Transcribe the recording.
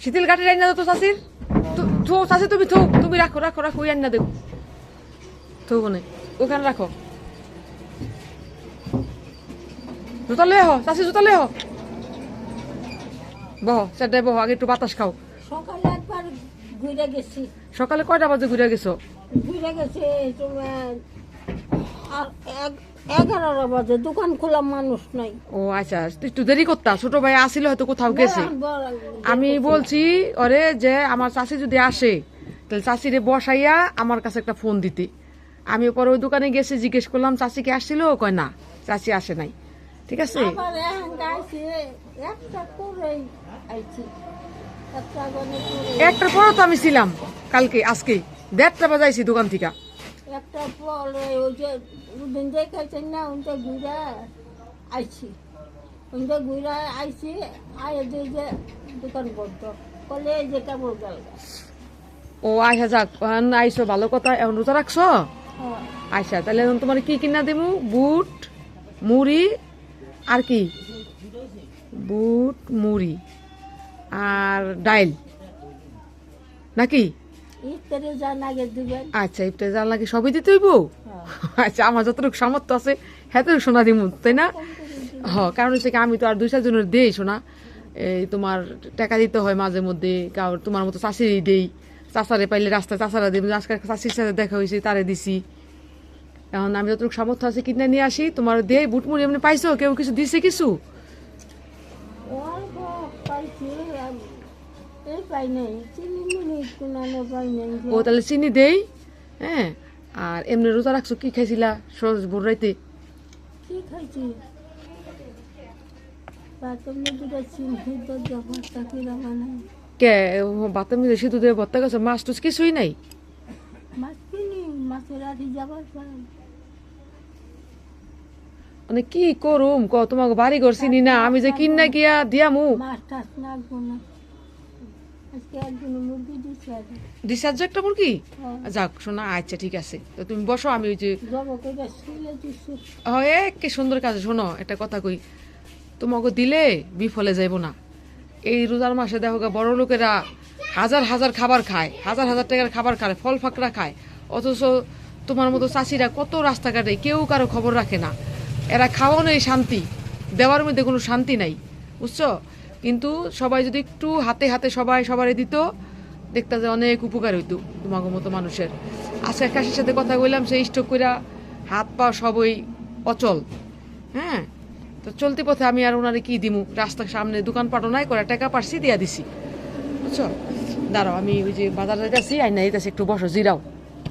শীতল কাঠি রান্না দাও তো চাষির থো চাষি তুমি থো তুমি রাখো রাখো রাখো ওই রান্না দেব থো কোনে ওখানে রাখো জুতা লয়ে হ চাষি জুতা লয়ে হ বহ সেটাই বহ আগে একটু বাতাস খাও সকালে একবার ঘুরে গেছি সকালে কয়টা বাজে ঘুরে গেছো ঘুরে গেছে তোমার আর 11টা বাজে দোকান খোলা মানুষ নাই ও আচ্ছা তুই একটু দেরি করতা ছোট ভাই আসিল হয়তো কোথাও গেছে আমি বলছি ওরে যে আমার চাষি যদি আসে তাহলে চাষিরে বসাইয়া আমার কাছে একটা ফোন দিতে আমি পরে ওই দোকানে গেছে জিজ্ঞেস করলাম চাষি কি আসছিল কয় না চাষি আসে নাই ঠিক আছে আবার এখন গাইছে একটা করেই আইছি একটা গনে করে একটার পরও তো আমি ছিলাম কালকে আজকে 1:30টা বাজাইছি দোকান থেকে একটা পরে ওই যে দিন দেখাইছেন না ওইটা ঘুরে আইছি ওইটা ঘুরে আইছি আয় যে দোকান বন্ধ বলে যে কেমন গেল ও আচ্ছা যাক আইসো ভালো কথা এখন রোজা রাখছো আচ্ছা তাহলে এখন তোমার কি কিনা দেবো বুট মুড়ি আর কি বুট মুড়ি আর ডাইল নাকি ইফতারে যান আগে দিবেন আচ্ছা ইফতার জান লাগে সবই দিতে হইব আচ্ছা আমার যতটুকু সামর্থ্য আছে হেতটুকু সোনা দিব তাই না কারণ হচ্ছে কি আমি তো আর 2-4 জনের দেই সোনা এই তোমার টাকা দিতে হয় মাঝে মধ্যে কারণ তোমার মতো চাষিরই দেই চাষারে পাইলে রাস্তায় চাষারা দেব আজকে চাষির সাথে দেখা হয়েছে তারে দিছি এখন আমি যতটুকু সামর্থ্য আছে কিনে নিয়ে আসি তোমার দেই বুট মুড়ি এমনি পাইছো কেউ কিছু দিছে কিছু অল্প পাইছি এই পাই নাই চিনি মিনি কোনানো পাই নাই ও তাহলে চিনি দেই হ্যাঁ আর এমনি রোজা রাখছো কি খাইছিলা সহজ ভোর রাইতে কি খাইছি তুমি দুটো চিনি দরজা কিরা বানাই কে বাতার মধ্যে সিধু দিয়ে ভর্তা গেছে মাছ টুস কিছুই নাই মাছ কিনি মাছের রাখি যাবার পর মানে কি করুম ক তোমাকে বাড়ি ঘর চিনি না আমি যে কিনা গিয়া দিয়ামু মাছ টাছ নাগবো না আজকে একদিন মুরগি দিচ্ছে আর ডিসার্জ একটা মুরগি হ্যাঁ। যাক শোনা আচ্ছা ঠিক আছে তো তুমি বসো আমি ওই যে জব করে শুলে দিচ্ছি হয় কি সুন্দর কাজ শোনো একটা কথা কই তোমাকে দিলে বিফলে যাইব না এই রোজার মাসে দেখো গা বড় লোকেরা হাজার হাজার খাবার খায় হাজার হাজার টাকার খাবার খায় ফল ফাকড়া খায় অথচ তোমার মতো চাষিরা কত রাস্তাঘাটে কেউ কারো খবর রাখে না এরা খাওয়ানোই শান্তি দেওয়ার মধ্যে কোনো শান্তি নাই বুঝছো কিন্তু সবাই যদি একটু হাতে হাতে সবাই সবারই দিত দেখতে যে অনেক উপকার হইতো তোমাকে মতো মানুষের আজকে কাশির সাথে কথা বললাম সেই স্ট্রোক কইরা হাত পা সবই অচল হ্যাঁ তো চলতি পথে আমি আর ওনারে কি দিমু রাস্তার সামনে দোকান পাটো নাই করে টাকা পারছি দিয়া দিছি বুঝছো দাঁড়াও আমি ওই যে বাজার যাইতেছি আইনা দিতেছি একটু বসো জিরাও